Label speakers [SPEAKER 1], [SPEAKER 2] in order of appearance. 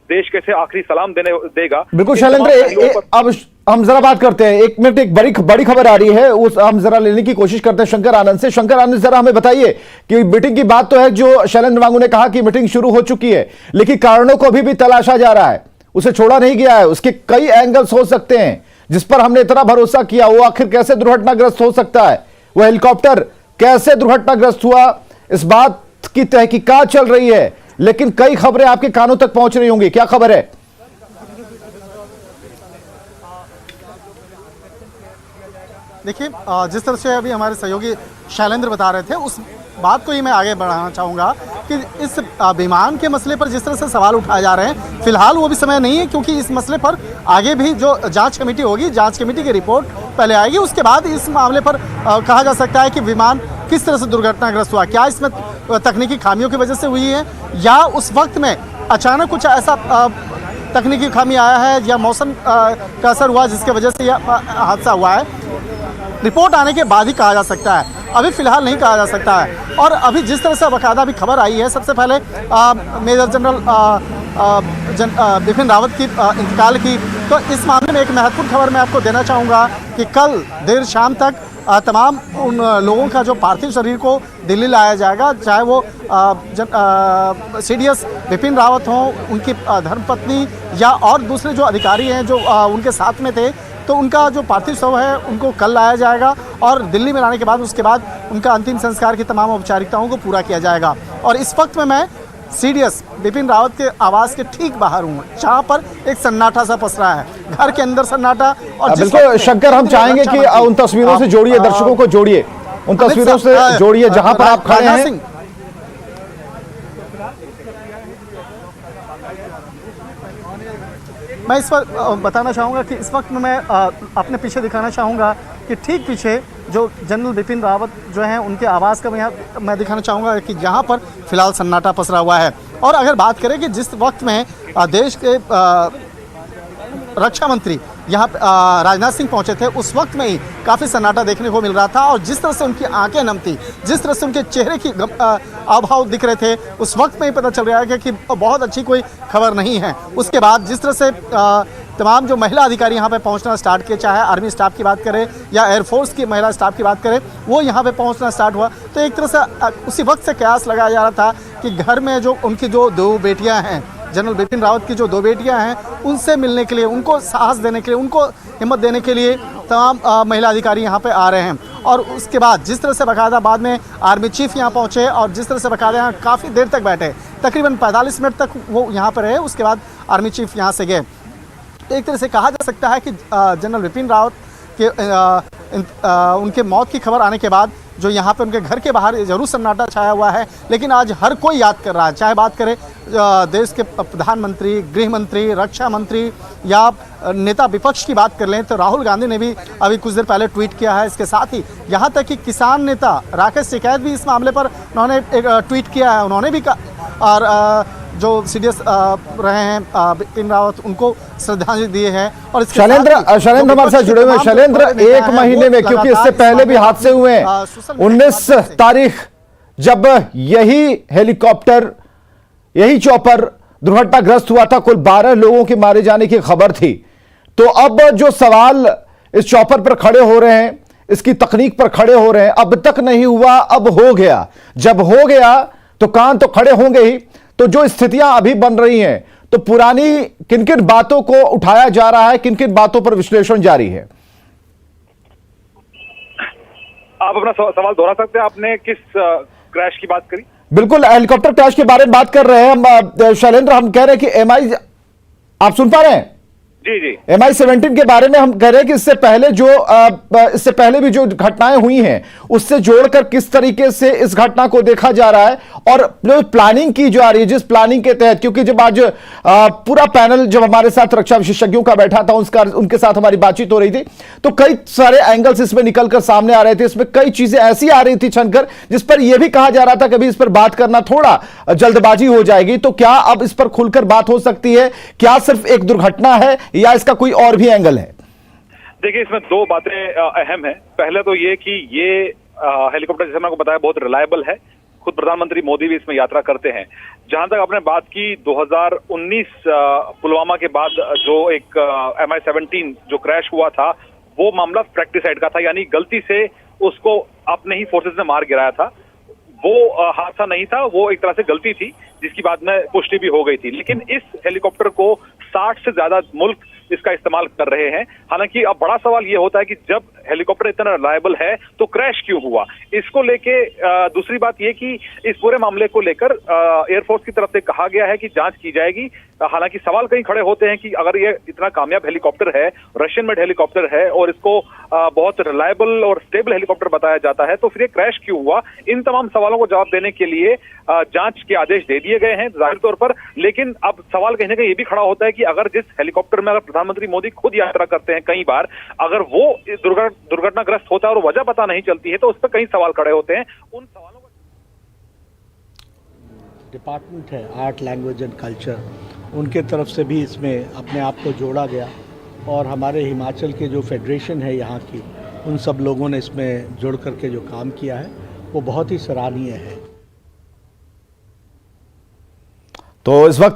[SPEAKER 1] देश कैसे आखिरी सलाम देगा।
[SPEAKER 2] बिल्कुल शैलेंद्र, अब हम जरा बात करते हैं, एक मिनट, एक बड़ी खबर आ रही है, उस हम जरा लेने की कोशिश करते हैं शंकर आनंद से। शंकर आनंद, जरा हमें बताइए कि मीटिंग की बात तो है, जो शैलेंद्र वांगू ने कहा कि मीटिंग शुरू हो चुकी है, लेकिन कारणों को अभी भी तलाशा जा रहा है, उसे छोड़ा नहीं गया है, उसके कई एंगल्स हो सकते हैं जिस पर हमने इतना भरोसा किया, वो आखिर कैसे दुर्घटनाग्रस्त हो सकता है, वो हेलीकॉप्टर कैसे दुर्घटनाग्रस्त हुआ, इस बात की तहकीकात चल रही है, लेकिन कई खबरें आपके कानों तक पहुंच रही होंगी, क्या खबर है?
[SPEAKER 3] देखिए, जिस तरह से अभी हमारे सहयोगी शैलेंद्र बता रहे थे, उस बात को ही मैं आगे बढ़ाना चाहूँगा कि इस विमान के मसले पर जिस तरह से सवाल उठाए जा रहे हैं, फिलहाल वो भी समय नहीं है, क्योंकि इस मसले पर आगे भी जो जांच कमेटी होगी, जांच कमेटी की रिपोर्ट पहले आएगी, उसके बाद इस मामले पर कहा जा सकता है कि विमान किस तरह से दुर्घटनाग्रस्त हुआ, क्या इसमें तकनीकी खामियों की वजह से हुई है, या उस वक्त में अचानक कुछ ऐसा तकनीकी खामी आया है, या मौसम का असर हुआ जिसकी वजह से यह हादसा हुआ है। रिपोर्ट आने के बाद ही कहा जा सकता है, अभी फिलहाल नहीं कहा जा सकता है। और अभी जिस तरह से बाकायदा अभी खबर आई है, सबसे पहले मेजर जनरल बिपिन रावत की इंतकाल की, तो इस मामले में एक महत्वपूर्ण खबर मैं आपको देना चाहूँगा कि कल देर शाम तक तमाम उन लोगों का जो पार्थिव शरीर को दिल्ली लाया जाएगा, चाहे वो CDS बिपिन रावत हों, उनकी धर्मपत्नी या और दूसरे जो अधिकारी हैं जो उनके साथ में थे, तो उनका जो पार्थिव शव है उनको कल लाया जाएगा और दिल्ली में लाने के बाद उसके बाद उनका अंतिम संस्कार की तमाम औपचारिकताओं को पूरा किया जाएगा। और इस वक्त में मैं CDS बिपिन रावत के आवास के ठीक बाहर हूँ, जहाँ पर एक सन्नाटा सा पसरा है, घर के अंदर सन्नाटा। और
[SPEAKER 2] बिल्कुल शंकर, हम चाहेंगे कि उन तस्वीरों से जोड़िए, दर्शकों को जोड़िए, उन तस्वीरों से जोड़िए जहाँ पर आप खड़े हैं।
[SPEAKER 3] मैं इस पर बताना चाहूँगा कि इस वक्त में मैं अपने पीछे दिखाना चाहूँगा कि ठीक पीछे जो जनरल बिपिन रावत जो हैं उनके आवास का मैं दिखाना चाहूँगा कि जहाँ पर फिलहाल सन्नाटा पसरा हुआ है। और अगर बात करें कि जिस वक्त में देश के रक्षा मंत्री यहाँ राजनाथ सिंह पहुँचे थे, उस वक्त में ही काफ़ी सन्नाटा देखने को मिल रहा था, और जिस तरह से उनकी आंखें नम थी, जिस तरह से उनके चेहरे की अभाव दिख रहे थे, उस वक्त में ही पता चल रहा है कि बहुत अच्छी कोई खबर नहीं है। उसके बाद जिस तरह से तमाम जो महिला अधिकारी यहाँ पे पहुँचना स्टार्ट किए, चाहे आर्मी स्टाफ की बात करें या एयरफोर्स की महिला स्टाफ की बात करें, वो यहाँ पे पहुँचना स्टार्ट हुआ, तो एक तरह से उसी वक्त से कयास लगाया जा रहा था कि घर में जो उनकी जो 2 बेटियाँ हैं, जनरल बिपिन रावत की जो 2 बेटियां हैं, उनसे मिलने के लिए, उनको साहस देने के लिए, उनको हिम्मत देने के लिए तमाम महिला अधिकारी यहाँ पे आ रहे हैं। और उसके बाद जिस तरह से बाकायदा बाद में आर्मी चीफ यहाँ पहुँचे और जिस तरह से बाकायदा यहाँ काफ़ी देर तक बैठे, तकरीबन 45 मिनट तक वो यहाँ पर रहे, उसके बाद आर्मी चीफ यहाँ से गए। एक तरह से कहा जा सकता है कि जनरल बिपिन रावत के उनके मौत की खबर आने के बाद जो यहाँ पे उनके घर के बाहर जरूर सन्नाटा छाया हुआ है, लेकिन आज हर कोई याद कर रहा है, चाहे बात करें देश के प्रधानमंत्री, गृह मंत्री, रक्षा मंत्री या नेता विपक्ष की बात कर लें तो राहुल गांधी ने भी अभी कुछ देर पहले ट्वीट किया है। इसके साथ ही यहाँ तक कि किसान नेता राकेश टिकैत भी इस मामले पर उन्होंने एक ट्वीट किया है, उन्होंने भी और जो CDS रहे हैं बिपिन रावत, उनको श्रद्धांजलि दिए हैं। और
[SPEAKER 2] शैलेंद्र हमारे साथ जुड़े हुए हैं। शैलेंद्र, 1 महीने में, क्योंकि इससे पहले भी हादसे हुए हैं, 19 तारीख जब यही हेलीकॉप्टर, यही चॉपर दुर्घटनाग्रस्त हुआ था, कुल 12 लोगों के मारे जाने की खबर थी। तो अब जो सवाल इस चॉपर पर खड़े हो रहे हैं, इसकी तकनीक पर खड़े हो रहे हैं, अब तक नहीं हुआ, अब हो गया। जब हो गया तो कान तो खड़े होंगे ही। तो जो स्थितियां अभी बन रही हैं, तो पुरानी किन किन बातों को उठाया जा रहा है, किन किन बातों पर विश्लेषण जारी है?
[SPEAKER 1] आप अपना सवाल दोहरा सकते हैं, आपने किस क्रैश की बात करी?
[SPEAKER 2] बिल्कुल, हेलीकॉप्टर क्रैश के बारे में बात कर रहे हैं हम शैलेंद्र। हम कह रहे हैं कि MI, आप सुन पा रहे हैं?
[SPEAKER 1] जी।
[SPEAKER 2] MI-17 के बारे में हम कह रहे हैं कि इससे पहले भी जो घटनाएं हुई हैं, उससे जोड़कर किस तरीके से इस घटना को देखा जा रहा है, और जो प्लानिंग की जा रही है, जिस प्लानिंग के तहत, क्योंकि जब आज पूरा पैनल जब हमारे साथ रक्षा विशेषज्ञों का बैठा था, उनके साथ हमारी बातचीत हो रही थी, तो कई सारे एंगल्स इसमें निकलकर सामने आ रहे थे। इसमें कई चीजें ऐसी आ रही थी छनकर, जिस पर यह भी कहा जा रहा था कि अभी इस पर बात करना थोड़ा जल्दबाजी हो जाएगी। तो क्या अब इस पर खुलकर बात हो सकती है? क्या सिर्फ एक दुर्घटना है या इसका कोई और भी एंगल है?
[SPEAKER 1] देखिए, इसमें 2 बातें अहम हैं। पहले तो ये कि ये हेलीकॉप्टर, जैसे मैंने आपको बताया, बहुत रिलायबल है, खुद प्रधानमंत्री मोदी भी इसमें यात्रा करते हैं। जहां तक आपने बात की 2019 पुलवामा के बाद जो एक MI-17 जो क्रैश हुआ था, वो मामला प्रैक्टिसाइड का था, यानी गलती से उसको अपने ही फोर्सेस ने मार गिराया था। वो हादसा नहीं था, वो एक तरह से गलती थी जिसकी बाद में पुष्टि भी हो गई थी। लेकिन इस हेलीकॉप्टर को 60 से ज्यादा मुल्क इसका इस्तेमाल कर रहे हैं। हालांकि अब बड़ा सवाल ये होता है कि जब हेलीकॉप्टर इतना रिलायबल है तो क्रैश क्यों हुआ। इसको लेके दूसरी बात ये कि इस पूरे मामले को लेकर एयरफोर्स की तरफ से कहा गया है कि जांच की जाएगी। हालांकि सवाल कहीं खड़े होते हैं कि अगर ये इतना कामयाब हेलीकॉप्टर है, रशियन मेड हेलीकॉप्टर है और इसको बहुत रिलायबल और स्टेबल हेलीकॉप्टर बताया जाता है, तो फिर ये क्रैश क्यों हुआ। इन तमाम सवालों को जवाब देने के लिए जांच के आदेश दे दिए गए हैं जाहिर तौर पर। लेकिन अब सवाल कहीं ना कहीं ये भी खड़ा होता है कि अगर जिस हेलीकॉप्टर में अगर प्रधानमंत्री मोदी खुद यात्रा करते हैं कई बार, अगर वो दुर्घटनाग्रस्त होता है और वजह पता नहीं चलती है, तो उस पर कई सवाल खड़े होते हैं। उन सवालों का
[SPEAKER 4] डिपार्टमेंट है आर्ट, लैंग्वेज एंड कल्चर, उनके तरफ से भी इसमें अपने आप को जोड़ा गया और हमारे हिमाचल के जो फेडरेशन है यहाँ की, उन सब लोगों ने इसमें जुड़ करके जो काम किया है वो बहुत ही सराहनीय है।
[SPEAKER 2] तो इस वक्त